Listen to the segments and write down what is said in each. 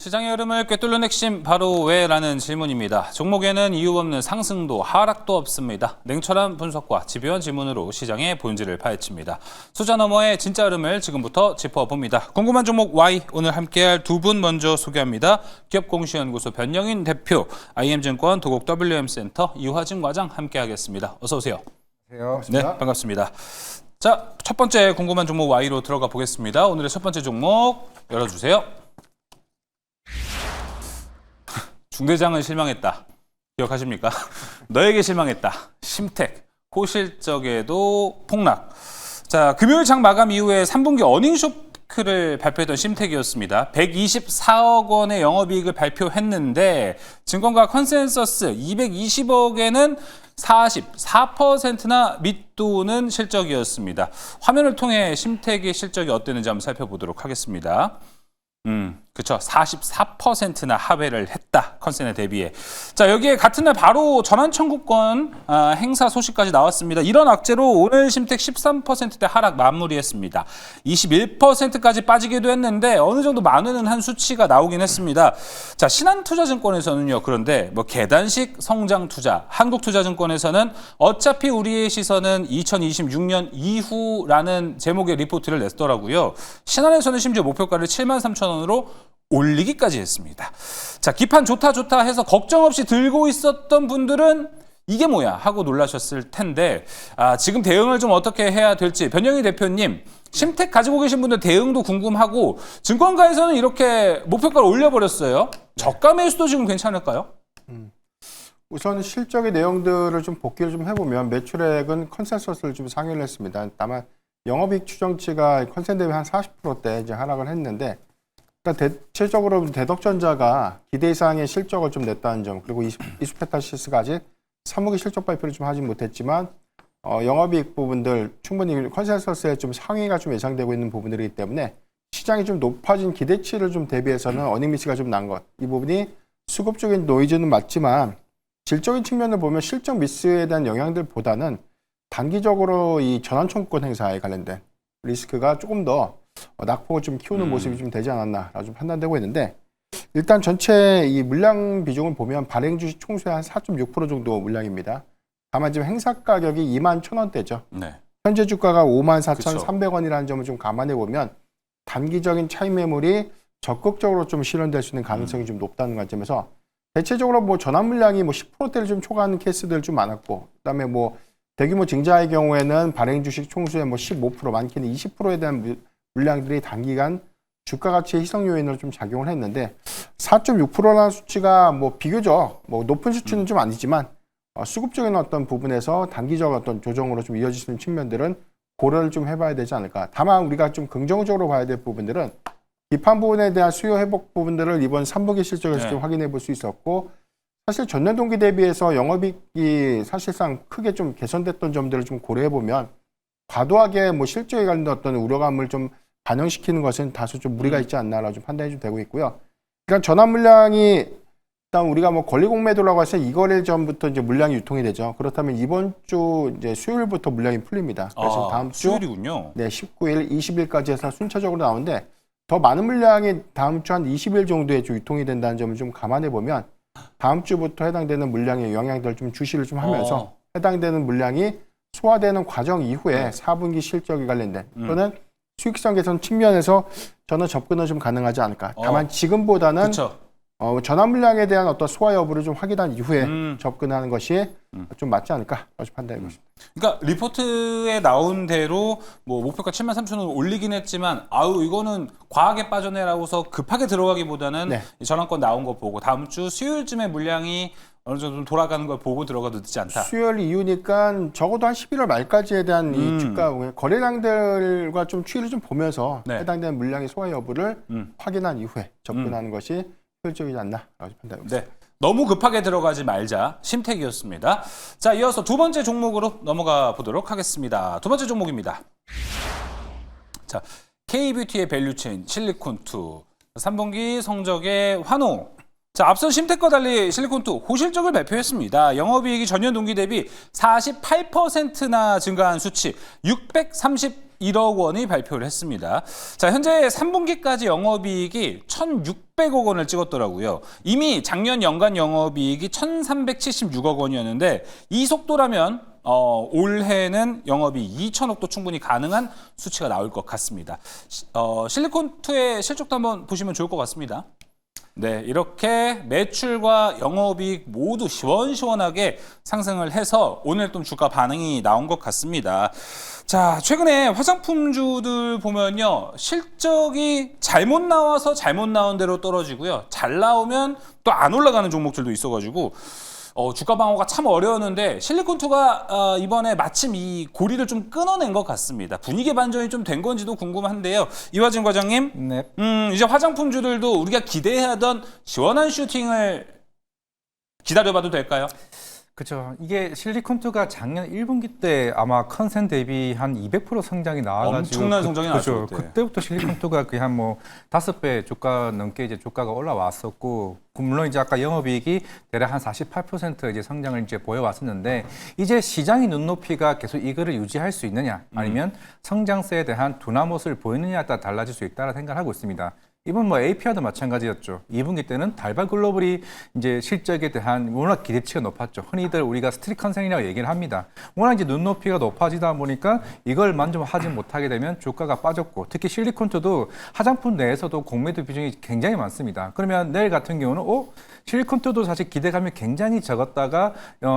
시장의 흐름을 꿰뚫는 핵심 바로 왜라는 질문입니다. 종목에는 이유 없는 상승도 하락도 없습니다. 냉철한 분석과 집요한 질문으로 시장의 본질을 파헤칩니다. 숫자 너머의 진짜 흐름을 지금부터 짚어봅니다. 궁금한 종목 Y 오늘 함께할 두 분 먼저 소개합니다. 기업공시연구소 변영인 대표, IM증권 도곡 WM센터 이화진 과장 함께하겠습니다. 어서 오세요. 반갑습니다. 네, 반갑습니다. 자, 첫 번째 궁금한 종목 Y로 들어가 보겠습니다. 오늘의 첫 번째 종목 열어주세요. 중대장은 실망했다. 기억하십니까? 너에게 실망했다. 심택, 호실적에도 폭락. 자, 금요일 장 마감 이후에 3분기 어닝 쇼크를 발표했던 심택이었습니다. 124억 원의 영업이익을 발표했는데 증권가 컨센서스 220억에는 44%나 밑도는 실적이었습니다. 화면을 통해 심택의 실적이 어땠는지 한번 살펴보도록 하겠습니다. 그렇죠. 44%나 하회를 했다. 컨센에 대비해. 자, 여기에 같은 날 바로 전환 청구권 행사 소식까지 나왔습니다. 이런 악재로 오늘 심택 13%대 하락 마무리했습니다. 21%까지 빠지기도 했는데 어느 정도 많은 한 수치가 나오긴 했습니다. 자, 신한투자증권에서는요. 그런데 뭐 계단식 성장 투자, 한국투자증권에서는 어차피 우리의 시선은 2026년 이후라는 제목의 리포트를 냈더라고요. 신한에서는 심지어 목표가를 73,000원으로 올리기까지 했습니다. 자, 기판 좋다 해서 걱정 없이 들고 있었던 분들은 이게 뭐야 하고 놀라셨을 텐데 지금 대응을 좀 어떻게 해야 될지 변영희 대표님, 심택 가지고 계신 분들 대응도 궁금하고 증권가에서는 이렇게 목표가를 올려버렸어요. 저가 매수도 지금 괜찮을까요? 우선 실적의 내용들을 좀 복기를 좀 해보면 매출액은 컨센서스를 좀 상회를 했습니다. 다만 영업이익 추정치가 컨센 대비 한 40%대 이제 하락을 했는데, 그러니까 대체적으로 대덕전자가 기대 이상의 실적을 좀 냈다는 점, 그리고 이수페타시스가 아직 3분기 실적 발표를 좀 하진 못했지만 영업이익 부분들 충분히 컨센서스에 좀 상위가 좀 예상되고 있는 부분들이기 때문에 시장이 좀 높아진 기대치를 좀 대비해서는 어닝 미스가 좀 난 것, 이 부분이 수급적인 노이즈는 맞지만 질적인 측면을 보면 실적 미스에 대한 영향들보다는 단기적으로 이 전환 청구권 행사에 관련된 리스크가 조금 더 낙폭을 좀 키우는 모습이 좀 되지 않았나라고 좀 판단되고 있는데, 일단 전체 이 물량 비중을 보면 발행 주식 총수의 한 4.6% 정도 물량입니다. 다만 지금 행사 가격이 21,000원대죠. 네. 현재 주가가 54,300원이라는 점을 좀 감안해 보면 단기적인 차익 매물이 적극적으로 좀 실현될 수 있는 가능성이 좀 높다는 관점에서 대체적으로 뭐 전환 물량이 뭐 10%대를 좀 초과하는 케이스들 좀 많았고, 그다음에 뭐 대규모 증자의 경우에는 발행 주식 총수의 뭐 15%, 많게는 20%에 대한 물량들이 단기간 주가 가치의 희석 요인으로 좀 작용을 했는데, 4.6%라는 수치가 뭐 비교적 뭐 높은 수치는 좀 아니지만 수급적인 어떤 부분에서 단기적 어떤 조정으로 좀 이어질 수 있는 측면들은 고려를 좀 해봐야 되지 않을까. 다만 우리가 좀 긍정적으로 봐야 될 부분들은 기판 부분에 대한 수요 회복 부분들을 이번 3분기 실적에서 좀 확인해 볼 수 있었고, 사실 전년 동기 대비해서 영업이익이 사실상 크게 좀 개선됐던 점들을 좀 고려해 보면 과도하게 뭐 실적에 관련된 어떤 우려감을 좀 반영시키는 것은 다소 좀 무리가 있지 않나라고 좀 판단이 좀 되고 있고요. 그러니까 전환 물량이 일단 우리가 뭐 권리 공매도라고 해서 2거래일 전부터 이제 물량이 유통이 되죠. 그렇다면 이번 주 이제 수요일부터 물량이 풀립니다. 그래서 다음 주 수요일이군요. 네, 19일, 20일까지 해서 순차적으로 나오는데 더 많은 물량이 다음 주 한 20일 정도에 좀 유통이 된다는 점을 좀 감안해 보면 다음 주부터 해당되는 물량의 영향들을 좀 주시를 좀 하면서 해당되는 물량이 소화되는 과정 이후에 4분기 실적에 관련된 또는 수익성 개선 측면에서 저는 접근은 좀 가능하지 않을까. 다만 지금보다는 그쵸. 전환 물량에 대한 어떤 소화 여부를 좀 확인한 이후에 접근하는 것이 좀 맞지 않을까 판단해 보십니다. 그러니까 리포트에 나온 대로 뭐 목표가 73,000원 올리긴 했지만 이거는 과하게 빠져내라고서 급하게 들어가기보다는 이 전환권 나온 거 보고 다음 주 수요일쯤에 물량이 어느 정도 좀 돌아가는 걸 보고 들어가도 늦지 않다. 수요일 이후니까 적어도 한 11월 말까지에 대한 이 주가 거래량들과 좀 추이를 좀 보면서 해당되는 물량의 소화 여부를 확인한 이후에 접근하는 것이 효율적이지 않나라고 판단합니다. 네. 너무 급하게 들어가지 말자. 심택이었습니다. 자, 이어서 두 번째 종목으로 넘어가 보도록 하겠습니다. 두 번째 종목입니다. 자, K뷰티의 밸류체인 실리콘2. 3분기 성적의 환호. 자, 앞선 심텍과 달리 실리콘투 호실적을 발표했습니다. 영업이익이 전년 동기 대비 48%나 증가한 수치 631억 원이 발표를 했습니다. 자, 현재 3분기까지 영업이익이 1,600억 원을 찍었더라고요. 이미 작년 연간 영업이익이 1,376억 원이었는데 이 속도라면 올해는 영업이 2천억도 충분히 가능한 수치가 나올 것 같습니다. 실리콘투의 실적도 한번 보시면 좋을 것 같습니다. 네, 이렇게 매출과 영업이익 모두 시원시원하게 상승을 해서 오늘 좀 주가 반응이 나온 것 같습니다. 자, 최근에 화장품주들 보면요, 실적이 잘못 나와서 잘못 나온 대로 떨어지고요, 잘 나오면 또 안 올라가는 종목들도 있어가지고 주가 방어가 참 어려웠는데 실리콘투가 이번에 마침 이 고리를 좀 끊어낸 것 같습니다. 분위기 반전이 좀 된 건지도 궁금한데요. 이화진 과장님, 네. 이제 화장품주들도 우리가 기대하던 시원한 슈팅을 기다려봐도 될까요? 그렇죠. 이게 실리콘투가 작년 1분기 때 아마 컨센 대비 한 200% 성장이 나와가지고 엄청난 성장이 나왔죠. 그렇죠. 그때부터 실리콘투가 거의 한 뭐 5배 주가 넘게 이제 주가가 올라왔었고, 물론 이제 아까 영업이익이 대략 한 48% 이제 성장을 이제 보여왔었는데, 이제 시장의 눈높이가 계속 이거를 유지할 수 있느냐, 아니면 성장세에 대한 둔화 모습을 보이느냐에 따라 달라질 수 있다고 생각하고 있습니다. 이번 뭐 APR도 마찬가지였죠. 2분기 때는 달발 글로벌이 이제 실적에 대한 워낙 기대치가 높았죠. 흔히들 우리가 스트릿 컨센이라고 얘기를 합니다. 워낙 이제 눈높이가 높아지다 보니까 이걸 만족하지 못하게 되면 주가가 빠졌고, 특히 실리콘투도 화장품 내에서도 공매도 비중이 굉장히 많습니다. 그러면 내일 같은 경우는 실리콘투도 사실 기대감이 굉장히 적었다가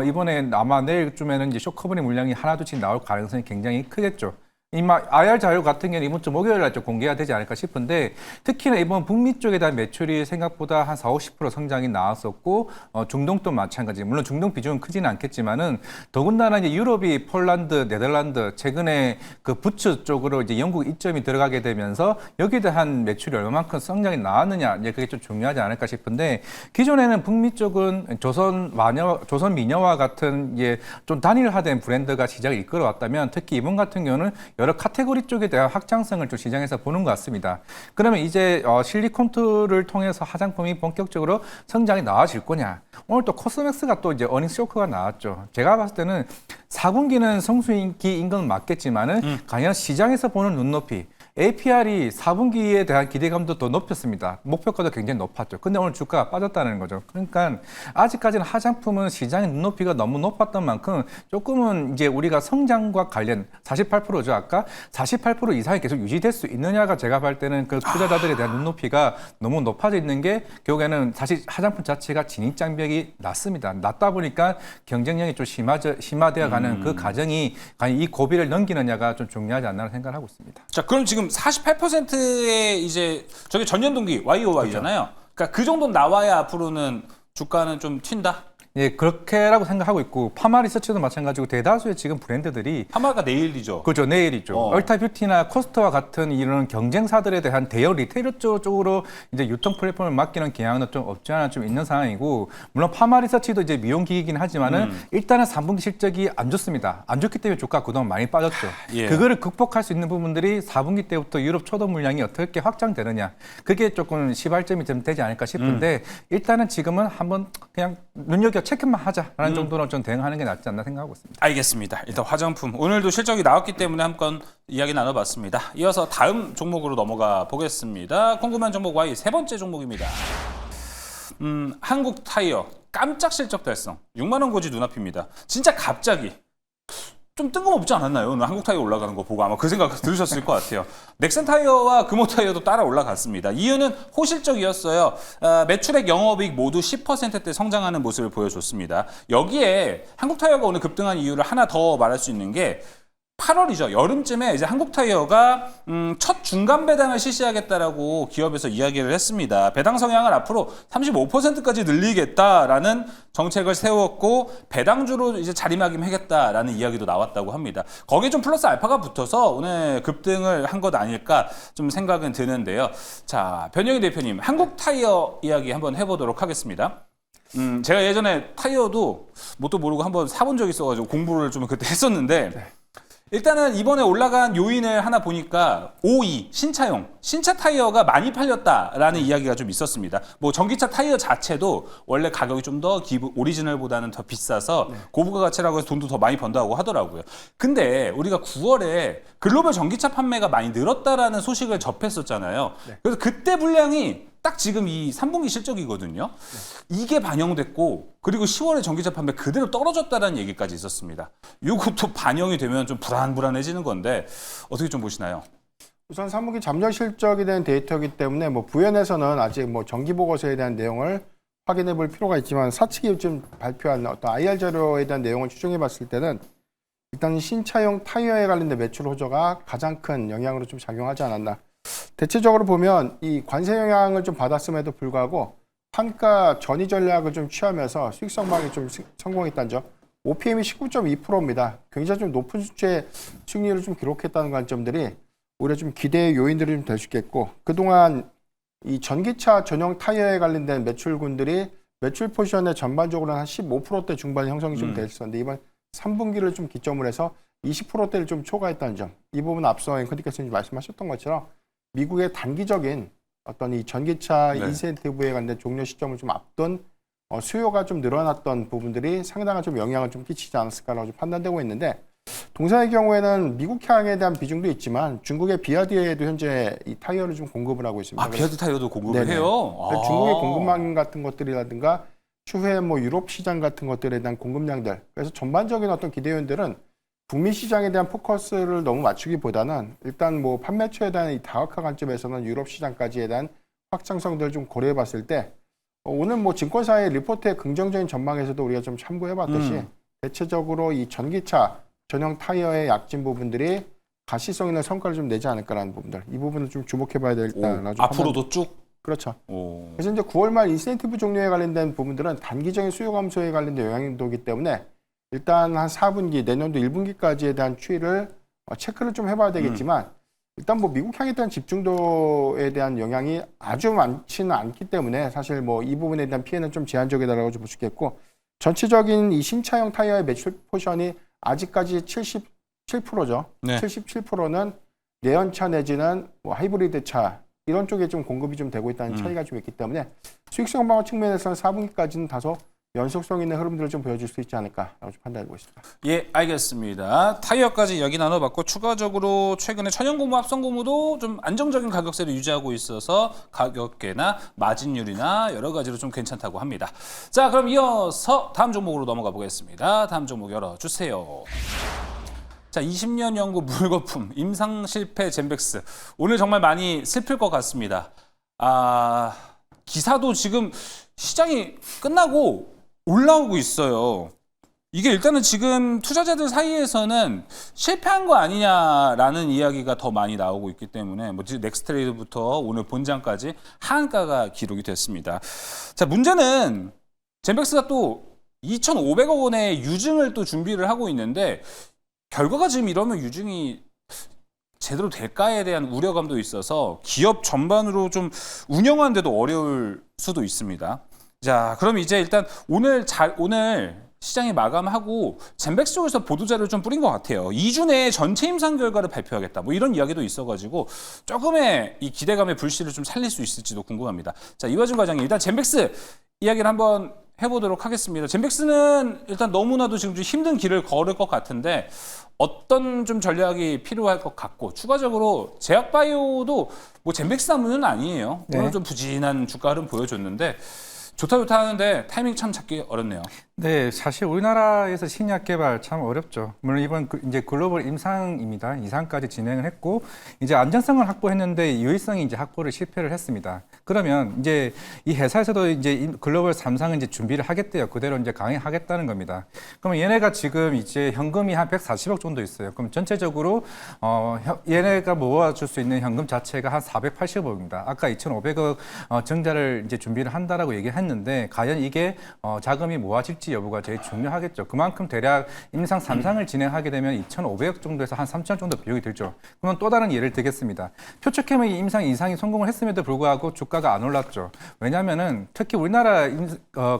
이번에 아마 내일쯤에는 이제 쇼커버니 물량이 하나둘씩 나올 가능성이 굉장히 크겠죠. 이마 IR 자료 같은 경우는 이번 주 목요일 날 좀 공개가 되지 않을까 싶은데, 특히나 이번 북미 쪽에 대한 매출이 생각보다 한 40~50% 성장이 나왔었고, 중동도 마찬가지. 물론 중동 비중은 크지는 않겠지만은, 더군다나 이제 유럽이 폴란드, 네덜란드, 최근에 그 부츠 쪽으로 이제 영국 이점이 들어가게 되면서 여기에 대한 매출이 얼마만큼 성장이 나왔느냐, 이제 그게 좀 중요하지 않을까 싶은데, 기존에는 북미 쪽은 조선 미녀와 같은 이제 좀 단일화된 브랜드가 시장을 이끌어왔다면, 특히 이번 같은 경우는 여러 카테고리 쪽에 대한 확장성을 좀 시장에서 보는 것 같습니다. 그러면 이제 실리콘투를 통해서 화장품이 본격적으로 성장이 나아질 거냐? 오늘 또 코스맥스가 또 이제 어닝 쇼크가 나왔죠. 제가 봤을 때는 4분기는 성수기인 건 맞겠지만은 과연 시장에서 보는 눈높이, APR이 4분기에 대한 기대감도 더 높였습니다. 목표가도 굉장히 높았죠. 근데 오늘 주가가 빠졌다는 거죠. 그러니까 아직까지는 화장품은 시장의 눈높이가 너무 높았던 만큼 조금은 이제 우리가 성장과 관련 48%죠. 아까 48% 이상이 계속 유지될 수 있느냐가 제가 볼 때는 그 투자자들에 대한 눈높이가 너무 높아져 있는 게, 결국에는 사실 화장품 자체가 진입장벽이 낮습니다. 낮다 보니까 경쟁력이 좀 심화되어 가는 그 과정이 과연 이 고비를 넘기느냐가 좀 중요하지 않나 생각을 하고 있습니다. 자, 그럼 지금 48%의 이제 저게 전년 동기 YOY잖아요. 그러니까 그 정도 나와야 앞으로는 주가는 좀 튄다. 예, 그렇게라고 생각하고 있고, 파마 리서치도 마찬가지고 대다수의 지금 브랜드들이 파마가 내일이죠. 그렇죠, 내일이죠. 얼타뷰티나 코스트와 같은 이런 경쟁사들에 대한 대형 리테일러 쪽으로 이제 유통 플랫폼을 맡기는 경향은 좀 없지 않아 좀 있는 상황이고, 물론 파마 리서치도 이제 미용기이긴 하지만은 일단은 3분기 실적이 안 좋습니다. 안 좋기 때문에 주가 그동안 많이 빠졌죠. 예. 그거를 극복할 수 있는 부분들이 4분기 때부터 유럽 초도 물량이 어떻게 확장되느냐, 그게 조금 시발점이 좀 되지 않을까 싶은데, 일단은 지금은 한번 그냥 눈여겨 체크만 하자라는 정도로 좀 대응하는 게 낫지 않나 생각하고 있습니다. 알겠습니다. 일단 화장품 오늘도 실적이 나왔기 때문에 한번 이야기 나눠봤습니다. 이어서 다음 종목으로 넘어가 보겠습니다. 궁금한 종목 Y 세 번째 종목입니다. 한국 타이어 깜짝 실적 달성. 6만 원 고지 눈앞입니다. 진짜 갑자기 좀 뜬금없지 않았나요? 오늘 한국 타이어 올라가는 거 보고 아마 그 생각 들으셨을 것 같아요. 넥센 타이어와 금호 타이어도 따라 올라갔습니다. 이유는 호실적이었어요. 매출액, 영업이익 모두 10%대 성장하는 모습을 보여줬습니다. 여기에 한국 타이어가 오늘 급등한 이유를 하나 더 말할 수 있는 게 8월이죠. 여름쯤에 이제 한국타이어가 첫 중간 배당을 실시하겠다라고 기업에서 이야기를 했습니다. 배당 성향을 앞으로 35%까지 늘리겠다라는 정책을 세웠고, 배당주로 이제 자리매김하겠다라는 이야기도 나왔다고 합니다. 거기에 좀 플러스 알파가 붙어서 오늘 급등을 한 것 아닐까 좀 생각은 드는데요. 자, 변영희 대표님, 한국타이어 이야기 한번 해보도록 하겠습니다. 제가 예전에 타이어도 뭣도 모르고 한번 사본 적이 있어가지고 공부를 좀 그때 했었는데, 일단은 이번에 올라간 요인을 하나 보니까 O2 신차용 신차 타이어가 많이 팔렸다라는 이야기가 좀 있었습니다. 뭐 전기차 타이어 자체도 원래 가격이 좀 더 오리지널보다는 더 비싸서 고부가 가치라고 해서 돈도 더 많이 번다고 하더라고요. 근데 우리가 9월에 글로벌 전기차 판매가 많이 늘었다라는 소식을 접했었잖아요. 그래서 그때 분량이 딱 지금 이 3분기 실적이거든요. 이게 반영됐고 그리고 10월에 전기차 판매 그대로 떨어졌다는 얘기까지 있었습니다. 이것도 반영이 되면 좀 불안해지는 건데 어떻게 좀 보시나요? 우선 3분기 잠정 실적에 대한 데이터이기 때문에 뭐 부연에서는 아직 뭐 정기 보고서에 대한 내용을 확인해 볼 필요가 있지만 사측이 좀 발표한 어떤 IR 자료에 대한 내용을 추정해 봤을 때는 일단 신차용 타이어에 관련된 매출 호조가 가장 큰 영향으로 좀 작용하지 않았나. 대체적으로 보면 이 관세 영향을 좀 받았음에도 불구하고 판가 전위 전략을 좀 취하면서 수익성 방에 좀 성공했다는 점. OPM이 19.2%입니다. 굉장히 좀 높은 수치의 수익률을 좀 기록했다는 관점들이 오히려 좀 기대의 요인들이 좀 될 수 있겠고 그동안 이 전기차 전용 타이어에 관련된 매출군들이 매출 포지션에 전반적으로 한 15%대 중반 형성이 좀 됐었는데 이번 3분기를 좀 기점으로 해서 20%대를 좀 초과했다는 점. 이 부분 앞서 앵커님께서 말씀하셨던 것처럼 미국의 단기적인 어떤 이 전기차 인센티브에 관련 종료 시점을 좀 앞둔 수요가 좀 늘어났던 부분들이 상당한 좀 영향을 좀 끼치지 않았을까라고 좀 판단되고 있는데 동사의 경우에는 미국향에 대한 비중도 있지만 중국의 비아디에도 현재 이 타이어를 좀 공급을 하고 있습니다. 아, 비아드 타이어도 공급을 네네. 해요? 그래서 중국의 공급망 같은 것들이라든가 추후에 뭐 유럽 시장 같은 것들에 대한 공급량들 그래서 전반적인 어떤 기대 요인들은 북미 시장에 대한 포커스를 너무 맞추기보다는 일단 뭐 판매처에 대한 이 다각화 관점에서는 유럽 시장까지에 대한 확장성들을 좀 고려해 봤을 때 오늘 뭐 증권사의 리포트의 긍정적인 전망에서도 우리가 좀 참고해 봤듯이 대체적으로 이 전기차 전용 타이어의 약진 부분들이 가시성 있는 성과를 좀 내지 않을까라는 부분들 이 부분을 좀 주목해 봐야 되겠다라고 앞으로도 쭉? 그렇죠. 오. 그래서 이제 9월 말 인센티브 종료에 관련된 부분들은 단기적인 수요 감소에 관련된 영향도이기 때문에 일단 한 4분기 내년도 1분기까지에 대한 추이를 체크를 좀 해봐야 되겠지만 일단 뭐 미국 향에 대한 집중도에 대한 영향이 아주 많지는 않기 때문에 사실 뭐 이 부분에 대한 피해는 좀 제한적이다라고 볼 수 있겠고 전체적인 이 신차용 타이어의 매출 포션이 아직까지 77%죠. 네. 77%는 내연차 내지는 뭐 하이브리드 차 이런 쪽에 좀 공급이 좀 되고 있다는 차이가 좀 있기 때문에 수익성 방어 측면에서는 4분기까지는 다소 연속성 있는 흐름들을 좀 보여줄 수 있지 않을까라고 좀 판단하고 있습니다. 예, 알겠습니다. 타이어까지 이야기 나눠봤고 추가적으로 최근에 천연고무, 합성고무도 좀 안정적인 가격세를 유지하고 있어서 가격계나 마진율이나 여러 가지로 좀 괜찮다고 합니다. 자, 그럼 이어서 다음 종목으로 넘어가 보겠습니다. 다음 종목 열어주세요. 자, 20년 연구 물거품 임상 실패 젠백스. 오늘 정말 많이 슬플 것 같습니다. 기사도 지금 시장이 끝나고 올라오고 있어요. 이게 일단은 지금 투자자들 사이에서는 실패한 거 아니냐라는 이야기가 더 많이 나오고 있기 때문에 뭐 넥스트레이드부터 오늘 본장까지 하한가가 기록이 됐습니다. 자, 문제는 젠백스가 또 2,500억 원의 유증을 또 준비를 하고 있는데 결과가 지금 이러면 유증이 제대로 될까에 대한 우려감도 있어서 기업 전반으로 좀 운영하는데도 어려울 수도 있습니다. 자, 그럼 이제 일단 오늘 시장이 마감하고 젠백스 쪽에서 보도자료를 좀 뿌린 것 같아요. 2주 내에 전체 임상 결과를 발표하겠다. 뭐 이런 이야기도 있어가지고 조금의 이 기대감의 불씨를 좀 살릴 수 있을지도 궁금합니다. 자, 이화준 과장님 일단 젠백스 이야기를 한번 해보도록 하겠습니다. 젠백스는 일단 너무나도 지금 좀 힘든 길을 걸을 것 같은데 어떤 좀 전략이 필요할 것 같고 추가적으로 제약바이오도 뭐 젠백스 나무는 아니에요. 네. 오늘 좀 부진한 주가 흐름 보여줬는데 좋다 하는데 타이밍 참 잡기 어렵네요. 네, 사실 우리나라에서 신약 개발 참 어렵죠. 물론 이번 이제 글로벌 임상입니다. 이상까지 진행을 했고 이제 안전성을 확보했는데 유의성이 이제 확보를 실패를 했습니다. 그러면 이제 이 회사에서도 이제 글로벌 3상을 이제 준비를 하겠대요. 그대로 이제 강행하겠다는 겁니다. 그러면 얘네가 지금 이제 현금이 한 140억 정도 있어요. 그럼 전체적으로 얘네가 모아줄 수 있는 현금 자체가 한 480억입니다. 아까 2,500억 증자를 이제 준비를 한다라고 얘기했는데. 했는데 과연 이게 자금이 모아질지 여부가 제일 중요하겠죠. 그만큼 대략 임상 3상을 진행하게 되면 2,500억 정도에서 한 3,000억 정도 비용이 들죠. 그러면 또 다른 예를 들겠습니다. 표척해머이 임상 2상이 성공을 했음에도 불구하고 주가가 안 올랐죠. 왜냐하면은 특히 우리나라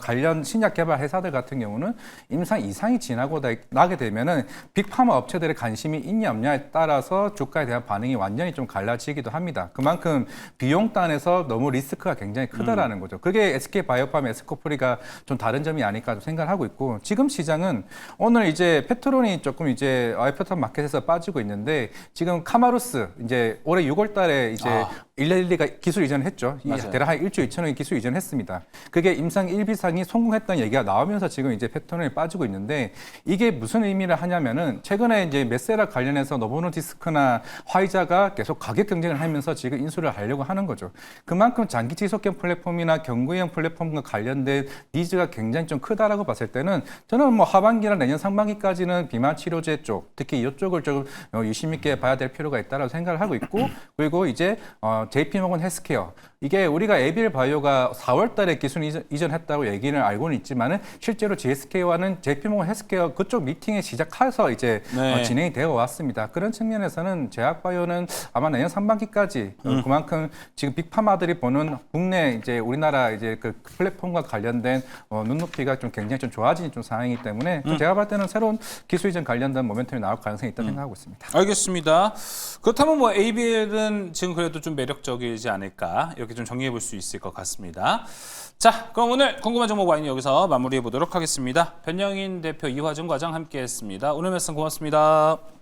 관련 신약 개발 회사들 같은 경우는 임상 2상이 지나고 나게 되면은 빅파마 업체들의 관심이 있냐 없냐에 따라서 주가에 대한 반응이 완전히 좀 갈라지기도 합니다. 그만큼 비용 단에서 너무 리스크가 굉장히 크다라는 거죠. 그게 SK 바이오팜, 에스코프리가 좀 다른 점이 아닐까 좀 생각을 하고 있고, 지금 시장은 오늘 이제 페트론이 조금 이제 아이페트론 마켓에서 빠지고 있는데, 지금 카마루스 이제 올해 6월달에 이제 112가 기술 이전했죠. 대략 한 1조 2천억의 기술 이전했습니다. 그게 임상 1비상이 성공했다는 얘기가 나오면서 지금 이제 페트론이 빠지고 있는데, 이게 무슨 의미를 하냐면은 최근에 이제 메세라 관련해서 노보노디스크나 화이자가 계속 가격 경쟁을 하면서 지금 인수를 하려고 하는 거죠. 그만큼 장기 지속형 플랫폼이나 경구형 플랫폼과 관련된 니즈가 굉장히 좀 크다라고 봤을 때는 저는 뭐 하반기나 내년 상반기까지는 비만 치료제 쪽, 특히 이쪽을 좀 유심 있게 봐야 될 필요가 있다라고 생각을 하고 있고, 그리고 이제 JP모건 헬스케어, 이게 우리가 에빌 바이오가 4월 달에 기술 이전했다고 얘기는 알고는 있지만은 실제로 GSK와는 JP모건 헬스케어 그쪽 미팅에 시작해서 이제 진행이 되어 왔습니다. 그런 측면에서는 제약바이오는 아마 내년 상반기까지 그만큼 지금 빅파마들이 보는 국내 이제 우리나라 이제 그 플랫폼과 관련된 눈높이가 좀 굉장히 좀 좋아지는 좀 상황이기 때문에 제가 볼 때는 새로운 기술 이전 관련된 모멘텀이 나올 가능성이 있다 생각하고 있습니다. 알겠습니다. 그렇다면 뭐 ABL은 지금 그래도 좀 매력적이지 않을까 이렇게 좀 정리해 볼 수 있을 것 같습니다. 자, 그럼 오늘 궁금한 종목 와인 여기서 마무리해 보도록 하겠습니다. 변영인 대표, 이화준 과장 함께했습니다. 오늘 말씀 고맙습니다.